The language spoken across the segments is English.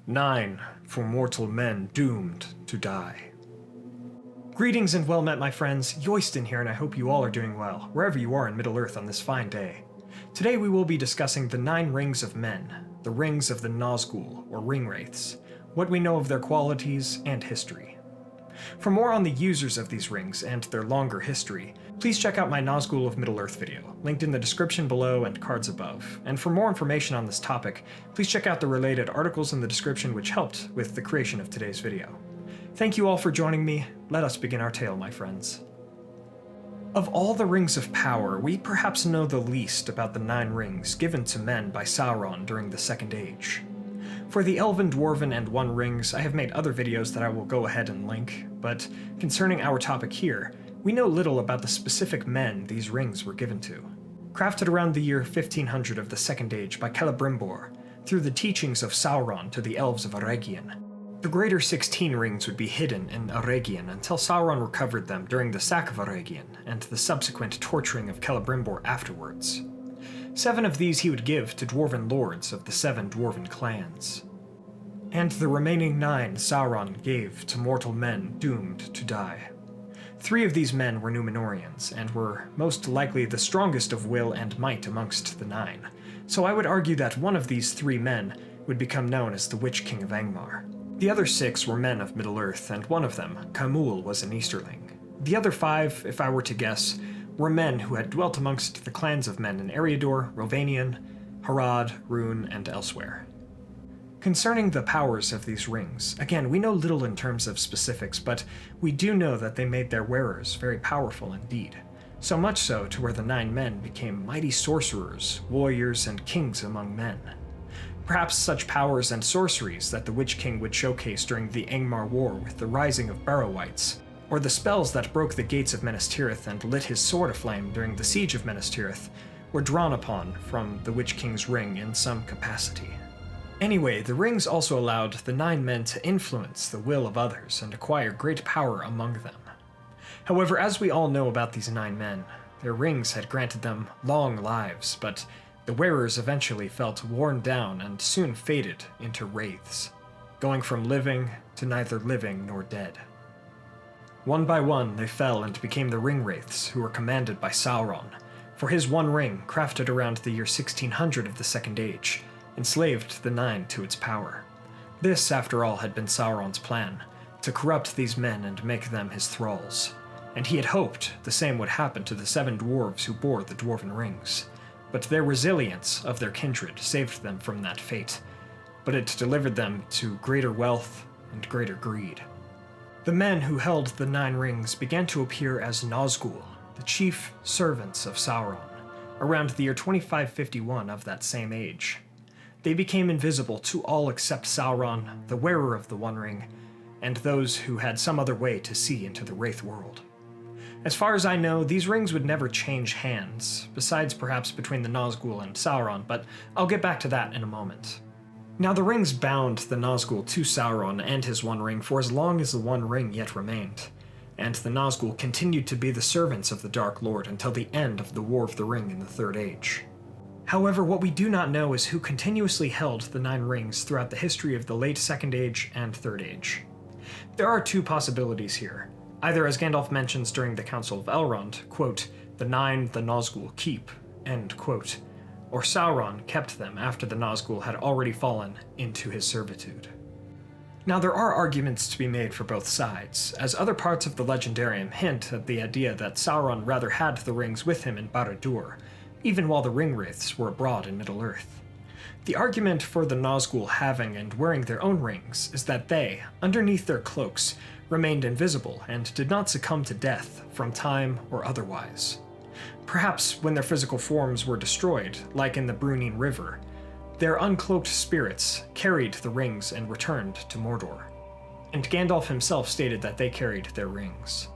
9 for mortal men doomed to die. Greetings and well met, my friends. Yoistin here, and I hope you all are doing well, wherever you are in Middle-earth on this fine day. Today we will be discussing the 9 rings of men, the rings of the Nazgûl, or ring wraiths, what we know of their qualities and history. For more on the users of these rings and their longer history, please check out my Nazgûl of Middle-earth video, linked in the description below and cards above. And for more information on this topic, please check out the related articles in the description which helped with the creation of today's video. Thank you all for joining me. Let us begin our tale, my friends. Of all the rings of power, we perhaps know the least about the 9 rings given to men by Sauron during the Second Age. For the Elven, Dwarven, and One rings, I have made other videos that I will go ahead and link, but concerning our topic here, we know little about the specific men these rings were given to. Crafted around the year 1500 of the Second Age by Celebrimbor, through the teachings of Sauron to the elves of Eregion, the greater 16 rings would be hidden in Eregion until Sauron recovered them during the sack of Eregion and the subsequent torturing of Celebrimbor afterwards. 7 of these he would give to dwarven lords of the 7 dwarven clans. And the remaining 9 Sauron gave to mortal men doomed to die. 3 of these men were Númenorians, and were most likely the strongest of will and might amongst the 9, so I would argue that one of these 3 men would become known as the Witch King of Angmar. The other 6 were men of Middle-earth, and one of them, Khamûl, was an Easterling. The other 5, if I were to guess, were men who had dwelt amongst the clans of men in Eriador, Rovanion, Harad, Rhûn, and elsewhere. Concerning the powers of these rings, again, we know little in terms of specifics, but we do know that they made their wearers very powerful indeed. So much so to where the 9 men became mighty sorcerers, warriors, and kings among men. Perhaps such powers and sorceries that the Witch King would showcase during the Angmar War with the rising of Barrow-wights, or the spells that broke the gates of Minas Tirith and lit his sword aflame during the siege of Minas Tirith, were drawn upon from the Witch King's ring in some capacity. Anyway, the rings also allowed the 9 men to influence the will of others and acquire great power among them. However, as we all know about these 9 men, their rings had granted them long lives, but the wearers eventually felt worn down and soon faded into wraiths, going from living to neither living nor dead. One by one, they fell and became the ring wraiths who were commanded by Sauron, for his one ring, crafted around the year 1600 of the Second Age, enslaved the 9 to its power. This, after all, had been Sauron's plan, to corrupt these men and make them his thralls, and he had hoped the same would happen to the 7 dwarves who bore the dwarven rings. But their resilience of their kindred saved them from that fate, but it delivered them to greater wealth and greater greed. The men who held the 9 rings began to appear as Nazgûl, the chief servants of Sauron, around the year 2551 of that same age. They became invisible to all except Sauron, the wearer of the One Ring, and those who had some other way to see into the Wraith world. As far as I know, these rings would never change hands, besides perhaps between the Nazgûl and Sauron, but I'll get back to that in a moment. Now, the rings bound the Nazgûl to Sauron and his One Ring for as long as the One Ring yet remained, and the Nazgûl continued to be the servants of the Dark Lord until the end of the War of the Ring in the Third Age. However, what we do not know is who continuously held the 9 rings throughout the history of the late Second Age and Third Age. There are 2 possibilities here. Either, as Gandalf mentions during the Council of Elrond, quote, "The 9 the Nazgûl keep," end quote, or Sauron kept them after the Nazgûl had already fallen into his servitude. Now, there are arguments to be made for both sides, as other parts of the Legendarium hint at the idea that Sauron rather had the rings with him in Barad-dûr, even while the ring wraiths were abroad in Middle-earth. The argument for the Nazgûl having and wearing their own rings is that they, underneath their cloaks, remained invisible and did not succumb to death from time or otherwise. Perhaps when their physical forms were destroyed, like in the Brunine River, their uncloaked spirits carried the rings and returned to Mordor, and Gandalf himself stated that they carried their rings.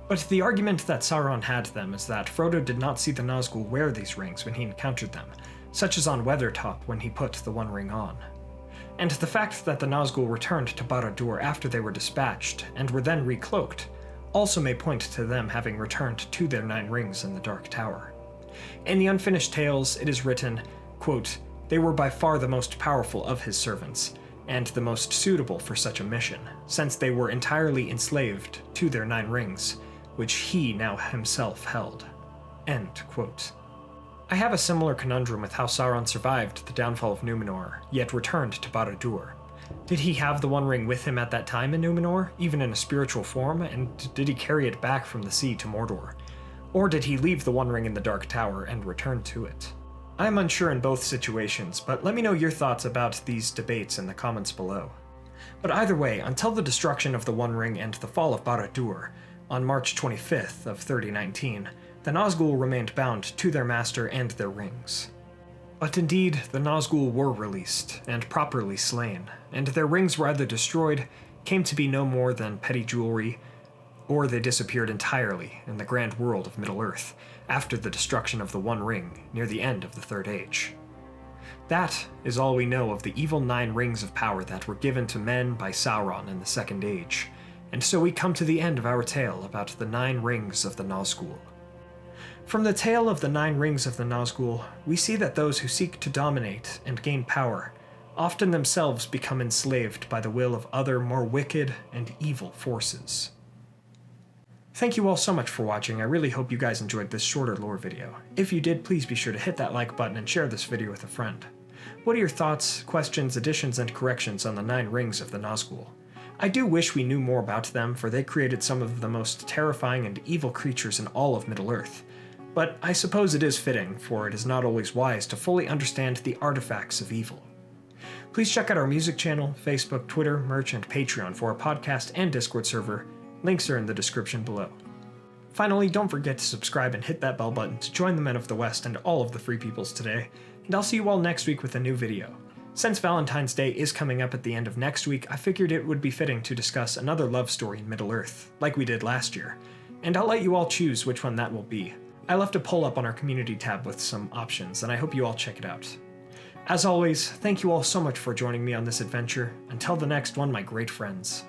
But the argument that Sauron had them is that Frodo did not see the Nazgûl wear these rings when he encountered them, such as on Weathertop when he put the One Ring on. And the fact that the Nazgûl returned to Barad-dûr after they were dispatched, and were then recloaked, also may point to them having returned to their 9 rings in the Dark Tower. In the Unfinished Tales, it is written, quote, "They were by far the most powerful of his servants, and the most suitable for such a mission, since they were entirely enslaved to their 9 rings, which he now himself held." End quote. I have a similar conundrum with how Sauron survived the downfall of Númenor, yet returned to Barad-dûr. Did he have the One Ring with him at that time in Númenor, even in a spiritual form, and did he carry it back from the sea to Mordor? Or did he leave the One Ring in the Dark Tower and return to it? I am unsure in both situations, but let me know your thoughts about these debates in the comments below. But either way, until the destruction of the One Ring and the fall of Barad-dûr, on March 25th of 3019, the Nazgûl remained bound to their master and their rings. But indeed, the Nazgûl were released, and properly slain, and their rings were either destroyed, came to be no more than petty jewelry, or they disappeared entirely in the grand world of Middle-earth after the destruction of the One Ring near the end of the Third Age. That is all we know of the evil 9 rings of power that were given to men by Sauron in the Second Age, and so we come to the end of our tale about the 9 rings of the Nazgûl. From the tale of the 9 rings of the Nazgûl, we see that those who seek to dominate and gain power often themselves become enslaved by the will of other more wicked and evil forces. Thank you all so much for watching. I really hope you guys enjoyed this shorter lore video. If you did, please be sure to hit that like button and share this video with a friend. What are your thoughts, questions, additions, and corrections on the 9 rings of the Nazgûl? I do wish we knew more about them, for they created some of the most terrifying and evil creatures in all of Middle-earth. But I suppose it is fitting, for it is not always wise to fully understand the artifacts of evil. Please check out our music channel, Facebook, Twitter, merch, and Patreon for our podcast and Discord server. Links are in the description below. Finally, don't forget to subscribe and hit that bell button to join the Men of the West and all of the Free Peoples today, and I'll see you all next week with a new video. Since Valentine's Day is coming up at the end of next week, I figured it would be fitting to discuss another love story in Middle-earth, like we did last year, and I'll let you all choose which one that will be. I left a poll up on our community tab with some options, and I hope you all check it out. As always, thank you all so much for joining me on this adventure. Until the next one, my great friends.